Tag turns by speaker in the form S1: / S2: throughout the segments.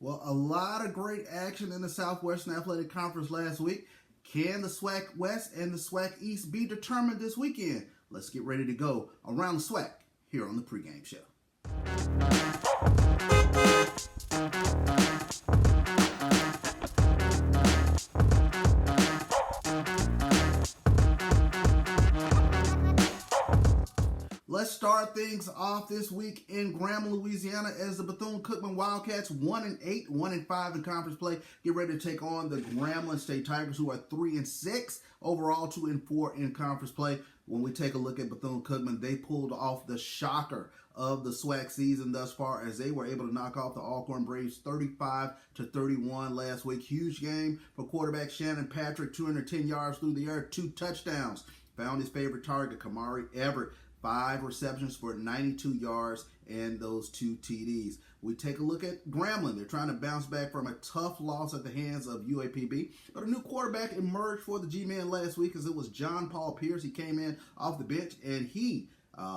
S1: Well, a lot of great action in the Southwestern Athletic Conference last week. Can the SWAC West and the SWAC East be determined this weekend? Let's get ready to go around the SWAC here on the pregame show. Let's start things off this week in Grambling, Louisiana, as the Bethune-Cookman Wildcats 1-8, 1-5 in conference play, get ready to take on the Grambling State Tigers, who are 3-6 overall, 2-4 in conference play. When we take a look at Bethune-Cookman, they pulled off the shocker of the SWAC season thus far, as they were able to knock off the Alcorn Braves 35-31 last week. Huge game for quarterback Shannon Patrick, 210 yards through the air, 2 touchdowns. Found his favorite target, Kamari Everett, 5 receptions for 92 yards and those 2 TDs. We take a look at Grambling. They're trying to bounce back from a tough loss at the hands of UAPB. But a new quarterback emerged for the G-Men last week, as it was John Paul Pierce. He came in off the bench, and he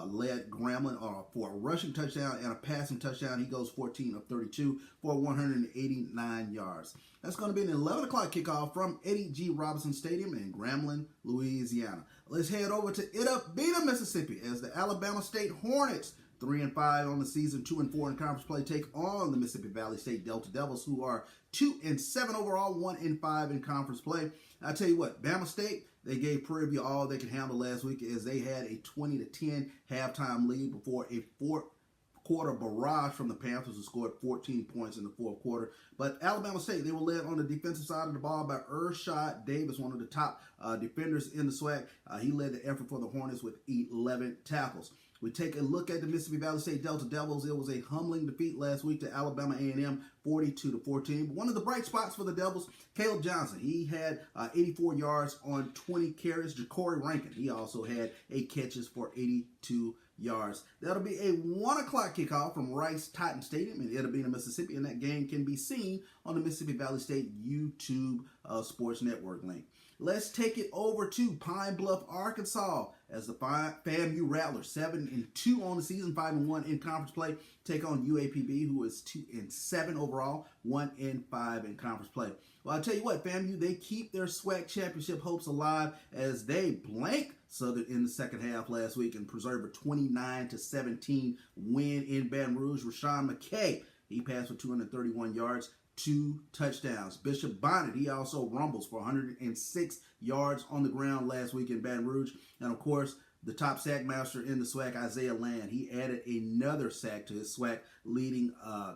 S1: led Grambling for a rushing touchdown and a passing touchdown. He goes 14 of 32 for 189 yards. That's going to be an 11 o'clock kickoff from Eddie G. Robinson Stadium in Grambling, Louisiana. Let's head over to Itta-Bena, Mississippi, as the Alabama State Hornets, 3-5 on the season, 2-4 in conference play, take on the Mississippi Valley State Delta Devils, who are 2-7 overall, 1-5 in conference play. I tell you what, Bama State, they gave Prairie View all they could handle last week, as they had a 20-10 halftime lead before a fourth-quarter barrage from the Panthers, who scored 14 points in the fourth quarter. But Alabama State, they were led on the defensive side of the ball by Ershad Davis, one of the top defenders in the SWAC. He led the effort for the Hornets with 11 tackles. We take a look at the Mississippi Valley State Delta Devils. It was a humbling defeat last week to Alabama A&M, 42-14. But one of the bright spots for the Devils, Caleb Johnson. He had 84 yards on 20 carries. Ja'Cory Rankin, he also had 8 catches for 82 yards. That'll be a 1 o'clock kickoff from Rice-Totten Stadium in Itta-Bena, Mississippi, and that game can be seen on the Mississippi Valley State YouTube Sports Network link. Let's take it over to Pine Bluff, Arkansas, as the FAMU Rattlers, 7-2 on the season, 5-1 in conference play, take on UAPB, who is 2-7 overall, 1-5 in conference play. Well, I'll tell you what, FAMU, they keep their SWAC championship hopes alive, as they blank Southern in the second half last week and preserve a 29-17 win in Baton Rouge. Rashawn McKay, he passed for 231 yards, 2 touchdowns. Bishop Bonnet, he also rumbles for 106 yards on the ground last week in Baton Rouge. And of course, the top sack master in the SWAC, Isaiah Land, he added another sack to his SWAC leading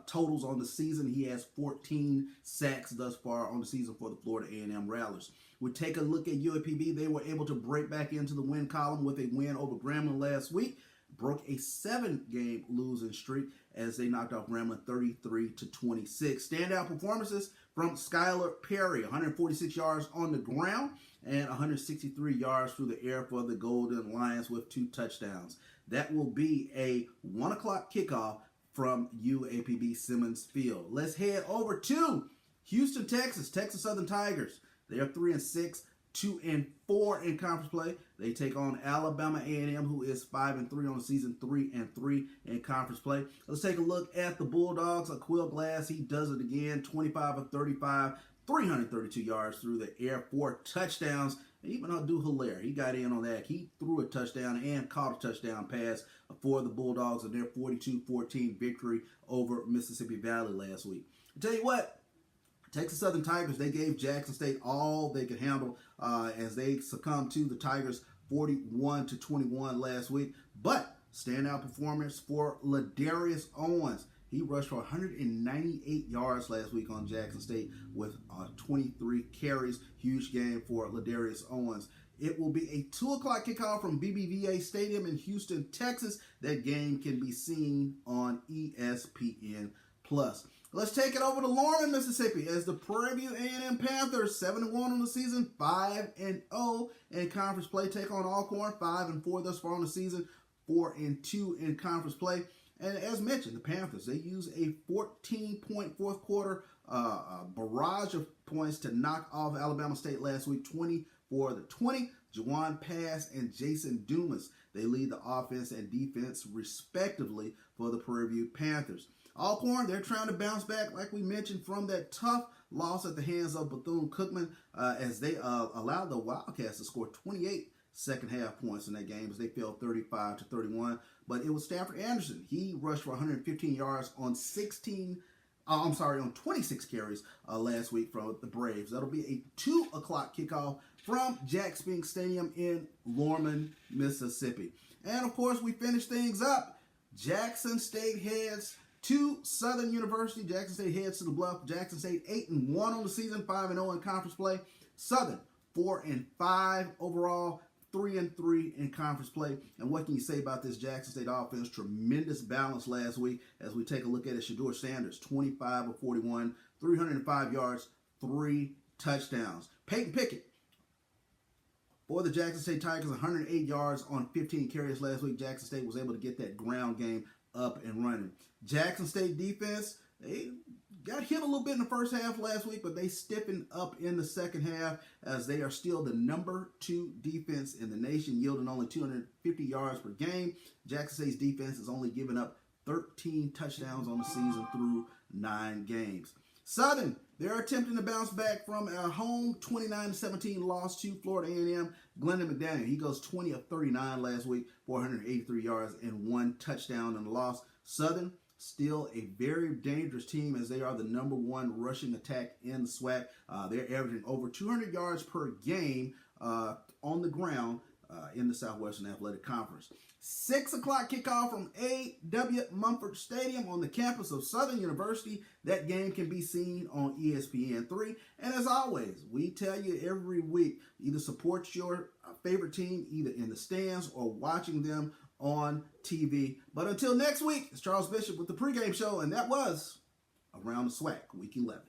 S1: totals on the season. He has 14 sacks thus far on the season for the Florida A&M Rattlers. We take a look at UAPB. They were able to break back into the win column with a win over Grambling last week. Broke a 7-game losing streak as they knocked off Grambling 33-26. Standout performances from Skylar Perry, 146 yards on the ground and 163 yards through the air for the Golden Lions with 2 touchdowns. That will be a 1 o'clock kickoff from UAPB Simmons Field. Let's head over to Houston, Texas. Texas Southern Tigers. They are 3-6. 2-4 in conference play. They take on Alabama A&M, who is 5-3 on the season, 3-3 in conference play. Let's take a look at the Bulldogs. Aquil Glass, he does it again, 25 of 35, 332 yards through the air, 4 touchdowns. And even Abdul Hilaire, he got in on that. He threw a touchdown and caught a touchdown pass for the Bulldogs in their 42-14 victory over Mississippi Valley last week. I tell you what, Texas Southern Tigers, they gave Jackson State all they could handle as they succumbed to the Tigers 41-21 last week. But standout performance for Ladarius Owens. He rushed for 198 yards last week on Jackson State with 23 carries. Huge game for Ladarius Owens. It will be a 2 o'clock kickoff from BBVA Stadium in Houston, Texas. That game can be seen on ESPN+. Let's take it over to Lorman, Mississippi, as the Prairie View A&M Panthers, 7-1 on the season, 5-0 in conference play, take on Alcorn, 5-4 thus far on the season, 4-2 in conference play. And as mentioned, the Panthers, they use a 14-point fourth quarter barrage of points to knock off Alabama State last week, 20-20. Jawan Pass and Jason Dumas, they lead the offense and defense respectively for the Prairie View Panthers. Alcorn, they're trying to bounce back, like we mentioned, from that tough loss at the hands of Bethune-Cookman as they allowed the Wildcats to score 28 second half points in that game as they fell 35-31. But it was Stanford Anderson. He rushed for 115 yards on 26 carries last week from the Braves. That'll be a 2 o'clock kickoff from Jack Spink Stadium in Lorman, Mississippi. And of course, we finish things up. Jackson State heads to Southern University. Jackson State heads to the Bluff. Jackson State 8-1 on the season, 5-0 in conference play. Southern 4-5 overall, 3-3 in conference play. And what can you say about this Jackson State offense? Tremendous balance last week as we take a look at it. Shedeur Sanders, 25 of 41, 305 yards, 3 touchdowns. Peyton Pickett for the Jackson State Tigers, 108 yards on 15 carries last week. Jackson State was able to get that ground game up and running. Jackson State defense, they got hit a little bit in the first half last week, but they stiffened up in the second half as they are still the number 2 defense in the nation, yielding only 250 yards per game. Jackson State's defense has only given up 13 touchdowns on the season through 9 games. Southern, they're attempting to bounce back from a home 29-17 loss to Florida A&M. Glendon McDaniel, he goes 20 of 39 last week, 483 yards and 1 touchdown in the loss. Southern, still a very dangerous team as they are the number 1 rushing attack in the SWAC. They're averaging over 200 yards per game on the ground in the Southwestern Athletic Conference. 6 o'clock kickoff from A.W. Mumford Stadium on the campus of Southern University. That game can be seen on ESPN3. And as always, we tell you every week, either support your favorite team either in the stands or watching them on TV. But until next week, it's Charles Bishop with the pregame show, and that was Around the SWAC, Week 11.